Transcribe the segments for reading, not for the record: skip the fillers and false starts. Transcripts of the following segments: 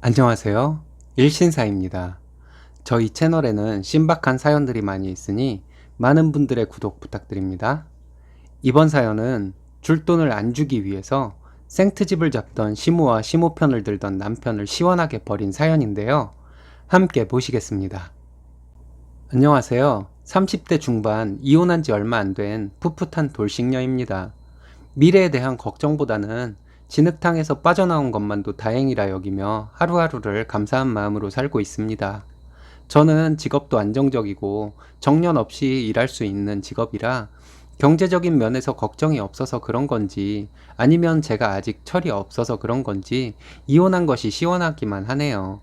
안녕하세요. 일신사입니다. 저희 채널에는 신박한 사연들이 많이 있으니 많은 분들의 구독 부탁드립니다. 이번 사연은 줄돈을 안 주기 위해서 생트집을 잡던 시모와 시모 편을 들던 남편을 시원하게 버린 사연인데요. 함께 보시겠습니다. 안녕하세요. 30대 중반 이혼한 지 얼마 안 된 풋풋한 돌싱녀입니다. 미래에 대한 걱정보다는 진흙탕에서 빠져나온 것만도 다행이라 여기며 하루하루를 감사한 마음으로 살고 있습니다. 저는 직업도 안정적이고 정년 없이 일할 수 있는 직업이라 경제적인 면에서 걱정이 없어서 그런 건지 아니면 제가 아직 철이 없어서 그런 건지 이혼한 것이 시원하기만 하네요.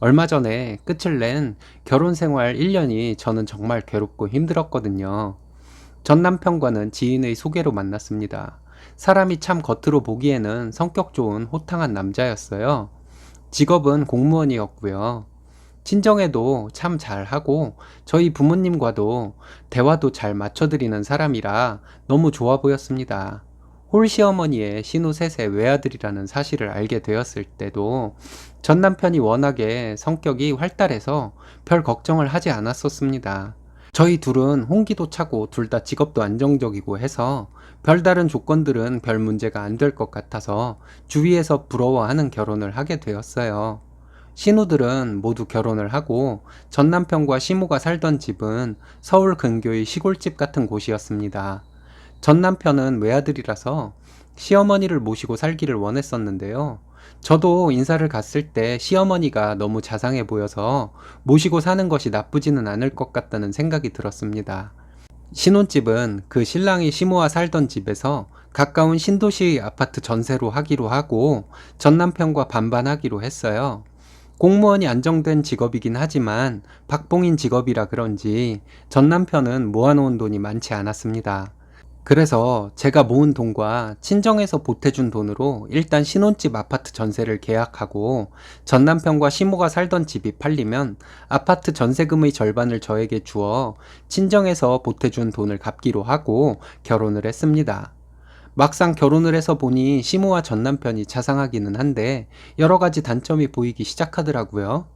얼마 전에 끝을 낸 결혼 생활 1년이 저는 정말 괴롭고 힘들었거든요. 전 남편과는 지인의 소개로 만났습니다. 사람이 참 겉으로 보기에는 성격 좋은 호탕한 남자였어요. 직업은 공무원이었고요. 친정에도 참 잘하고 저희 부모님과도 대화도 잘 맞춰드리는 사람이라 너무 좋아 보였습니다. 홀시어머니의 신우 셋의 외아들이라는 사실을 알게 되었을 때도 전 남편이 워낙에 성격이 활달해서 별 걱정을 하지 않았었습니다. 저희 둘은 홍기도 차고 둘 다 직업도 안정적이고 해서 별다른 조건들은 별 문제가 안 될 것 같아서 주위에서 부러워하는 결혼을 하게 되었어요. 신우들은 모두 결혼을 하고 전 남편과 시모가 살던 집은 서울 근교의 시골집 같은 곳이었습니다. 전 남편은 외아들이라서 시어머니를 모시고 살기를 원했었는데요. 저도 인사를 갔을 때 시어머니가 너무 자상해 보여서 모시고 사는 것이 나쁘지는 않을 것 같다는 생각이 들었습니다. 신혼집은 그 신랑이 시모와 살던 집에서 가까운 신도시 아파트 전세로 하기로 하고 전 남편과 반반하기로 했어요. 공무원이 안정된 직업이긴 하지만 박봉인 직업이라 그런지 전 남편은 모아놓은 돈이 많지 않았습니다. 그래서 제가 모은 돈과 친정에서 보태준 돈으로 일단 신혼집 아파트 전세를 계약하고 전 남편과 시모가 살던 집이 팔리면 아파트 전세금의 절반을 저에게 주어 친정에서 보태준 돈을 갚기로 하고 결혼을 했습니다. 막상 결혼을 해서 보니 시모와 전 남편이 자상하기는 한데 여러 가지 단점이 보이기 시작하더라고요.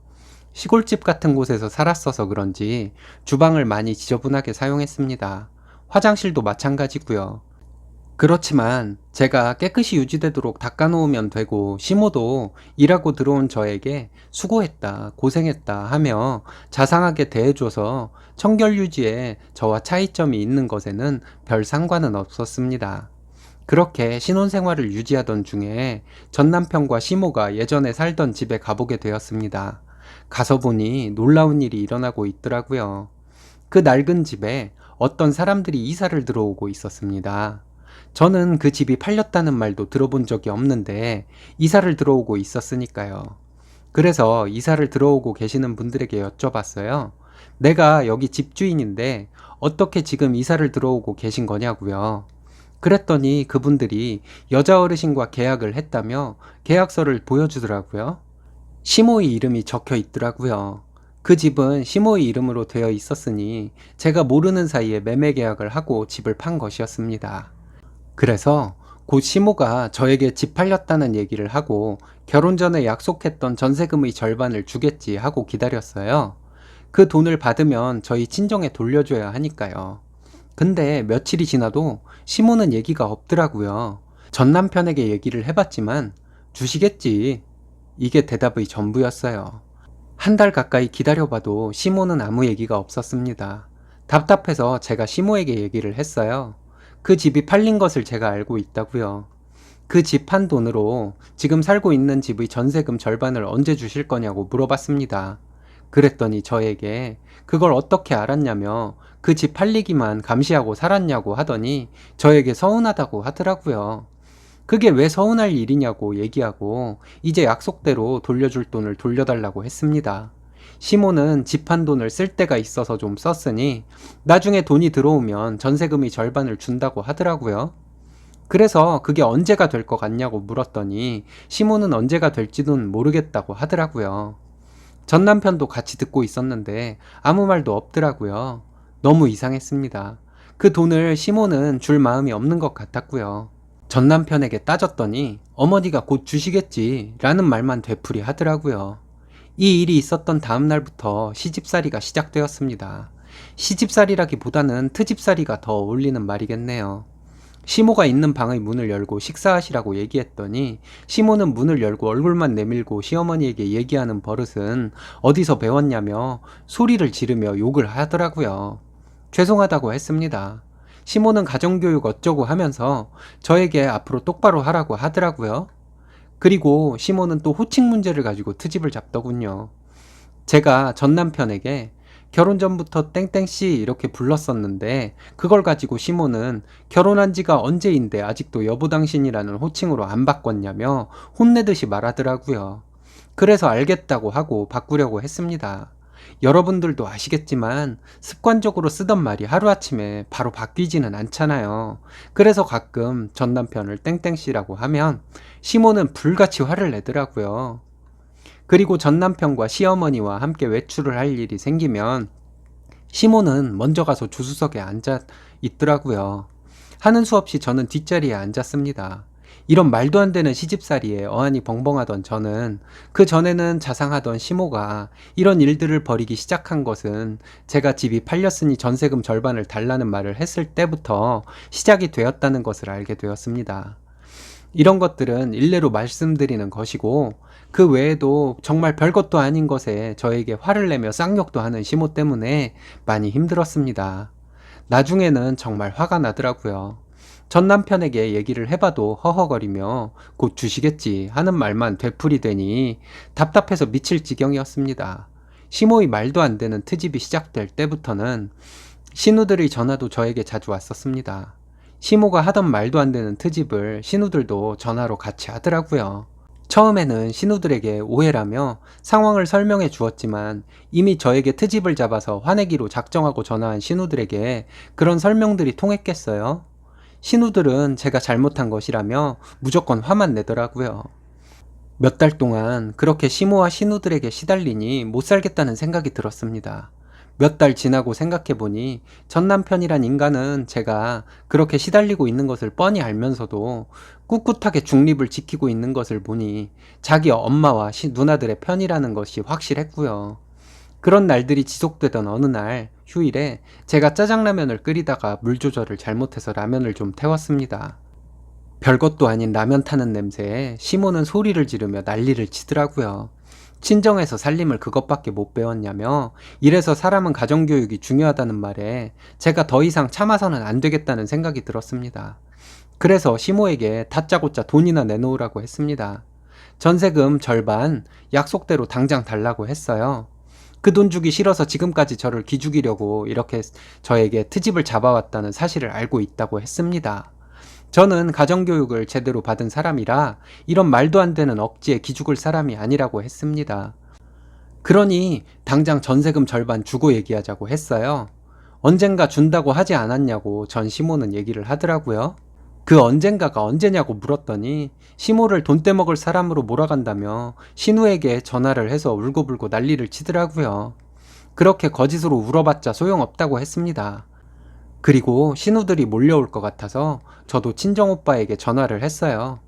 시골집 같은 곳에서 살았어서 그런지 주방을 많이 지저분하게 사용했습니다. 화장실도 마찬가지고요. 그렇지만 제가 깨끗이 유지되도록 닦아놓으면 되고 시모도 일하고 들어온 저에게 수고했다, 고생했다 하며 자상하게 대해줘서 청결 유지에 저와 차이점이 있는 것에는 별 상관은 없었습니다. 그렇게 신혼생활을 유지하던 중에 전 남편과 시모가 예전에 살던 집에 가보게 되었습니다. 가서 보니 놀라운 일이 일어나고 있더라고요. 그 낡은 집에 어떤 사람들이 이사를 들어오고 있었습니다. 저는 그 집이 팔렸다는 말도 들어본 적이 없는데 이사를 들어오고 있었으니까요. 그래서 이사를 들어오고 계시는 분들에게 여쭤봤어요. 내가 여기 집주인인데 어떻게 지금 이사를 들어오고 계신 거냐고요. 그랬더니 그분들이 여자 어르신과 계약을 했다며 계약서를 보여주더라고요. 시모의 이름이 적혀 있더라고요. 그 집은 시모의 이름으로 되어 있었으니 제가 모르는 사이에 매매 계약을 하고 집을 판 것이었습니다. 그래서 곧 시모가 저에게 집 팔렸다는 얘기를 하고 결혼 전에 약속했던 전세금의 절반을 주겠지 하고 기다렸어요. 그 돈을 받으면 저희 친정에 돌려줘야 하니까요. 근데 며칠이 지나도 시모는 얘기가 없더라고요. 전 남편에게 얘기를 해봤지만 주시겠지. 이게 대답의 전부였어요. 한 달 가까이 기다려봐도 시모는 아무 얘기가 없었습니다. 답답해서 제가 시모에게 얘기를 했어요. 그 집이 팔린 것을 제가 알고 있다고요. 그 집 판 돈으로 지금 살고 있는 집의 전세금 절반을 언제 주실 거냐고 물어봤습니다. 그랬더니 저에게 그걸 어떻게 알았냐며 그 집 팔리기만 감시하고 살았냐고 하더니 저에게 서운하다고 하더라고요. 그게 왜 서운할 일이냐고 얘기하고 이제 약속대로 돌려줄 돈을 돌려달라고 했습니다. 시모는 집 한 돈을 쓸 때가 있어서 좀 썼으니 나중에 돈이 들어오면 전세금의 절반을 준다고 하더라고요. 그래서 그게 언제가 될 것 같냐고 물었더니 시모는 언제가 될지는 모르겠다고 하더라고요. 전 남편도 같이 듣고 있었는데 아무 말도 없더라고요. 너무 이상했습니다. 그 돈을 시모는 줄 마음이 없는 것 같았고요. 전 남편에게 따졌더니 어머니가 곧 주시겠지 라는 말만 되풀이 하더라고요. 이 일이 있었던 다음 날부터 시집살이가 시작되었습니다. 시집살이라기보다는 트집살이가 더 어울리는 말이겠네요. 시모가 있는 방의 문을 열고 식사하시라고 얘기했더니 시모는 문을 열고 얼굴만 내밀고 시어머니에게 얘기하는 버릇은 어디서 배웠냐며 소리를 지르며 욕을 하더라고요. 죄송하다고 했습니다. 시모는 가정교육 어쩌고 하면서 저에게 앞으로 똑바로 하라고 하더라고요. 그리고 시모는 또 호칭 문제를 가지고 트집을 잡더군요. 제가 전 남편에게 결혼 전부터 땡땡씨 이렇게 불렀었는데 그걸 가지고 시모는 결혼한 지가 언제인데 아직도 여보당신이라는 호칭으로 안 바꿨냐며 혼내듯이 말하더라고요. 그래서 알겠다고 하고 바꾸려고 했습니다. 여러분들도 아시겠지만 습관적으로 쓰던 말이 하루아침에 바로 바뀌지는 않잖아요. 그래서 가끔 전 남편을 땡땡씨라고 하면 시모는 불같이 화를 내더라고요. 그리고 전 남편과 시어머니와 함께 외출을 할 일이 생기면 시모는 먼저 가서 조수석에 앉아 있더라고요. 하는 수 없이 저는 뒷자리에 앉았습니다. 이런 말도 안 되는 시집살이에 어안이 벙벙하던 저는 그 전에는 자상하던 시모가 이런 일들을 벌이기 시작한 것은 제가 집이 팔렸으니 전세금 절반을 달라는 말을 했을 때부터 시작이 되었다는 것을 알게 되었습니다. 이런 것들은 일례로 말씀드리는 것이고 그 외에도 정말 별것도 아닌 것에 저에게 화를 내며 쌍욕도 하는 시모 때문에 많이 힘들었습니다. 나중에는 정말 화가 나더라고요. 전 남편에게 얘기를 해봐도 허허거리며 곧 주시겠지 하는 말만 되풀이되니 답답해서 미칠 지경이었습니다. 시모의 말도 안 되는 트집이 시작될 때부터는 신우들의 전화도 저에게 자주 왔었습니다. 시모가 하던 말도 안 되는 트집을 신우들도 전화로 같이 하더라고요. 처음에는 신우들에게 오해라며 상황을 설명해 주었지만 이미 저에게 트집을 잡아서 화내기로 작정하고 전화한 신우들에게 그런 설명들이 통했겠어요? 신우들은 제가 잘못한 것이라며 무조건 화만 내더라고요. 몇 달 동안 그렇게 시모와 신우들에게 시달리니 못 살겠다는 생각이 들었습니다. 몇 달 지나고 생각해보니 전 남편이란 인간은 제가 그렇게 시달리고 있는 것을 뻔히 알면서도 꿋꿋하게 중립을 지키고 있는 것을 보니 자기 엄마와 누나들의 편이라는 것이 확실했고요. 그런 날들이 지속되던 어느 날 휴일에 제가 짜장라면을 끓이다가 물 조절을 잘못해서 라면을 좀 태웠습니다. 별것도 아닌 라면 타는 냄새에 시모는 소리를 지르며 난리를 치더라고요. 친정에서 살림을 그것밖에 못 배웠냐며 이래서 사람은 가정교육이 중요하다는 말에 제가 더 이상 참아서는 안 되겠다는 생각이 들었습니다. 그래서 시모에게 다짜고짜 돈이나 내놓으라고 했습니다. 전세금 절반 약속대로 당장 달라고 했어요. 그 돈 주기 싫어서 지금까지 저를 기죽이려고 이렇게 저에게 트집을 잡아왔다는 사실을 알고 있다고 했습니다. 저는 가정교육을 제대로 받은 사람이라 이런 말도 안 되는 억지에 기죽을 사람이 아니라고 했습니다. 그러니 당장 전세금 절반 주고 얘기하자고 했어요. 언젠가 준다고 하지 않았냐고 전 시모는 얘기를 하더라고요. 그 언젠가가 언제냐고 물었더니 시모를 돈 떼먹을 사람으로 몰아간다며 신우에게 전화를 해서 울고불고 난리를 치더라고요. 그렇게 거짓으로 울어봤자 소용없다고 했습니다. 그리고 신우들이 몰려올 것 같아서 저도 친정오빠에게 전화를 했어요.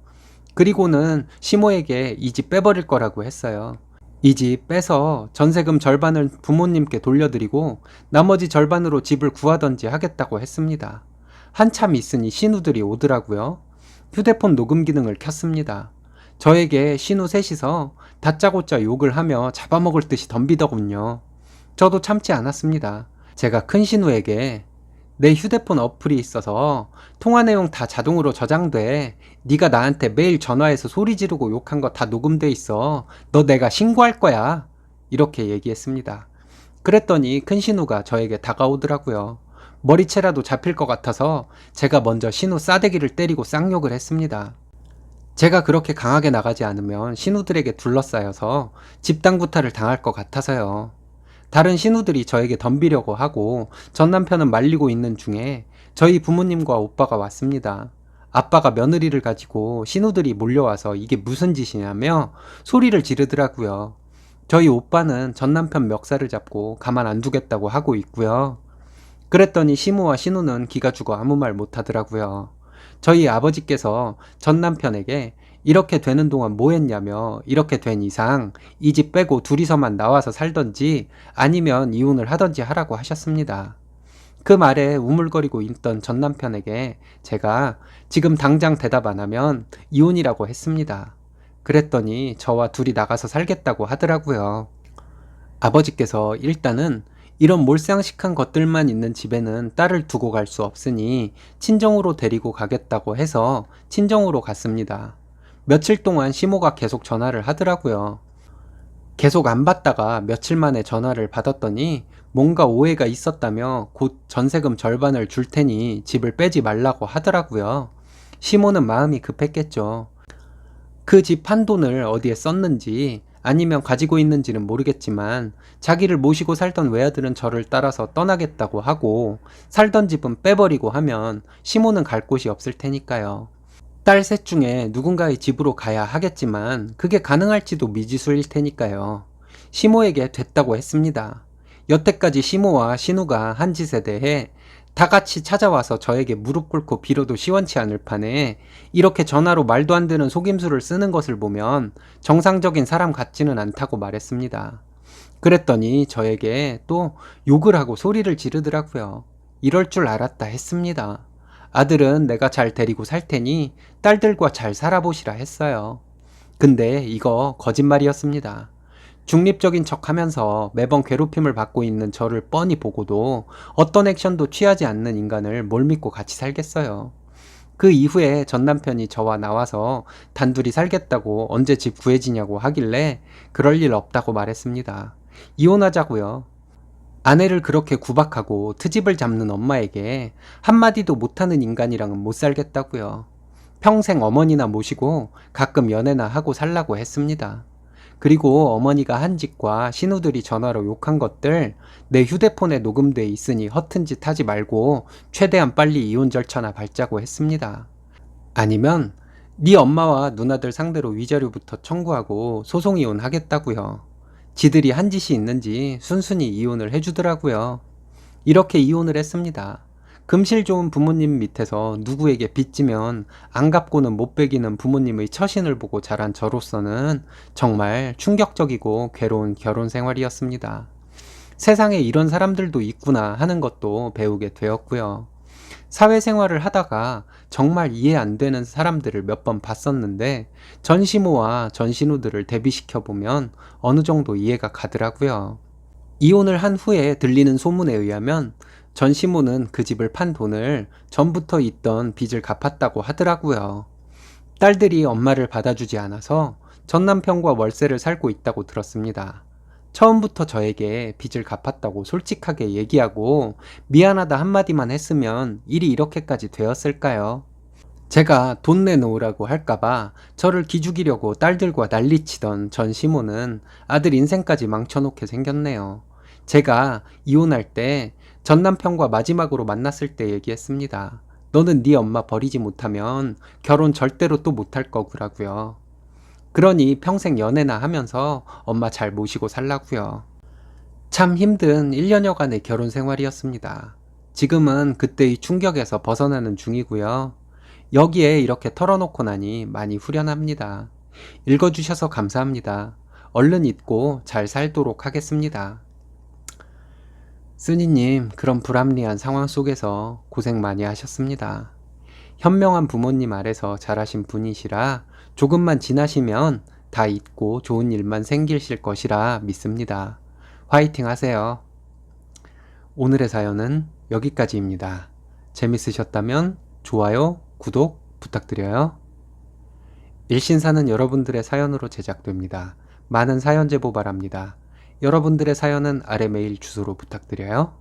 그리고는 시모에게 이 집 빼버릴 거라고 했어요. 이 집 빼서 전세금 절반을 부모님께 돌려드리고 나머지 절반으로 집을 구하던지 하겠다고 했습니다. 한참 있으니 신우들이 오더라고요. 휴대폰 녹음 기능을 켰습니다. 저에게 신우 셋이서 다짜고짜 욕을 하며 잡아먹을 듯이 덤비더군요. 저도 참지 않았습니다. 제가 큰 신우에게 내 휴대폰 어플이 있어서 통화 내용 다 자동으로 저장돼. 네가 나한테 매일 전화해서 소리 지르고 욕한 거 다 녹음돼 있어. 너 내가 신고할 거야. 이렇게 얘기했습니다. 그랬더니 큰 신우가 저에게 다가오더라고요. 머리채라도 잡힐 것 같아서 제가 먼저 신우 싸대기를 때리고 쌍욕을 했습니다. 제가 그렇게 강하게 나가지 않으면 신우들에게 둘러싸여서 집단 구타를 당할 것 같아서요. 다른 신우들이 저에게 덤비려고 하고 전 남편은 말리고 있는 중에 저희 부모님과 오빠가 왔습니다. 아빠가 며느리를 가지고 신우들이 몰려와서 이게 무슨 짓이냐며 소리를 지르더라고요. 저희 오빠는 전 남편 멱살을 잡고 가만 안 두겠다고 하고 있고요. 그랬더니 시모와 신우는 기가 죽어 아무 말 못하더라고요. 저희 아버지께서 전 남편에게 이렇게 되는 동안 뭐 했냐며 이렇게 된 이상 이 집 빼고 둘이서만 나와서 살던지 아니면 이혼을 하던지 하라고 하셨습니다. 그 말에 우물거리고 있던 전 남편에게 제가 지금 당장 대답 안 하면 이혼이라고 했습니다. 그랬더니 저와 둘이 나가서 살겠다고 하더라고요. 아버지께서 일단은 이런 몰상식한 것들만 있는 집에는 딸을 두고 갈 수 없으니 친정으로 데리고 가겠다고 해서 친정으로 갔습니다. 며칠 동안 시모가 계속 전화를 하더라고요. 계속 안 받다가 며칠 만에 전화를 받았더니 뭔가 오해가 있었다며 곧 전세금 절반을 줄 테니 집을 빼지 말라고 하더라고요. 시모는 마음이 급했겠죠. 그 집 판 돈을 어디에 썼는지 아니면 가지고 있는지는 모르겠지만 자기를 모시고 살던 외아들은 저를 따라서 떠나겠다고 하고 살던 집은 빼버리고 하면 시모는 갈 곳이 없을 테니까요. 딸 셋 중에 누군가의 집으로 가야 하겠지만 그게 가능할지도 미지수일 테니까요. 시모에게 됐다고 했습니다. 여태까지 시모와 신우가 한 짓에 대해 다 같이 찾아와서 저에게 무릎 꿇고 빌어도 시원치 않을 판에 이렇게 전화로 말도 안 되는 속임수를 쓰는 것을 보면 정상적인 사람 같지는 않다고 말했습니다. 그랬더니 저에게 또 욕을 하고 소리를 지르더라고요. 이럴 줄 알았다 했습니다. 아들은 내가 잘 데리고 살 테니 딸들과 잘 살아보시라 했어요. 근데 이거 거짓말이었습니다. 중립적인 척 하면서 매번 괴롭힘을 받고 있는 저를 뻔히 보고도 어떤 액션도 취하지 않는 인간을 뭘 믿고 같이 살겠어요. 그 이후에 전 남편이 저와 나와서 단둘이 살겠다고 언제 집 구해지냐고 하길래 그럴 일 없다고 말했습니다. 이혼하자고요. 아내를 그렇게 구박하고 트집을 잡는 엄마에게 한마디도 못하는 인간이랑은 못 살겠다고요. 평생 어머니나 모시고 가끔 연애나 하고 살라고 했습니다. 그리고 어머니가 한 짓과 신우들이 전화로 욕한 것들 내 휴대폰에 녹음돼 있으니 허튼 짓 하지 말고 최대한 빨리 이혼 절차나 밟자고 했습니다. 아니면 네 엄마와 누나들 상대로 위자료부터 청구하고 소송 이혼하겠다고요. 지들이 한 짓이 있는지 순순히 이혼을 해주더라고요. 이렇게 이혼을 했습니다. 금실 좋은 부모님 밑에서 누구에게 빚지면 안 갚고는 못 베기는 부모님의 처신을 보고 자란 저로서는 정말 충격적이고 괴로운 결혼 생활이었습니다. 세상에 이런 사람들도 있구나 하는 것도 배우게 되었고요. 사회생활을 하다가 정말 이해 안 되는 사람들을 몇 번 봤었는데 전시모와 전신우들을 대비시켜 보면 어느 정도 이해가 가더라고요. 이혼을 한 후에 들리는 소문에 의하면 전시모는 그 집을 판 돈을 전부터 있던 빚을 갚았다고 하더라고요. 딸들이 엄마를 받아주지 않아서 전 남편과 월세를 살고 있다고 들었습니다. 처음부터 저에게 빚을 갚았다고 솔직하게 얘기하고 미안하다 한마디만 했으면 일이 이렇게까지 되었을까요? 제가 돈 내놓으라고 할까봐 저를 기죽이려고 딸들과 난리치던 전 시모는 아들 인생까지 망쳐놓게 생겼네요. 제가 이혼할 때 전 남편과 마지막으로 만났을 때 얘기했습니다. 너는 네 엄마 버리지 못하면 결혼 절대로 또 못할 거구라고요. 그러니 평생 연애나 하면서 엄마 잘 모시고 살라고요. 참 힘든 1년여간의 결혼 생활이었습니다. 지금은 그때의 충격에서 벗어나는 중이고요. 여기에 이렇게 털어놓고 나니 많이 후련합니다. 읽어주셔서 감사합니다. 얼른 잊고 잘 살도록 하겠습니다. 쓰니님, 그런 불합리한 상황 속에서 고생 많이 하셨습니다. 현명한 부모님 아래서 자라신 분이시라 조금만 지나시면 다 잊고 좋은 일만 생기실 것이라 믿습니다. 화이팅 하세요. 오늘의 사연은 여기까지입니다. 재밌으셨다면 좋아요, 구독 부탁드려요. 일신사는 여러분들의 사연으로 제작됩니다. 많은 사연 제보 바랍니다. 여러분들의 사연은 아래 메일 주소로 부탁드려요.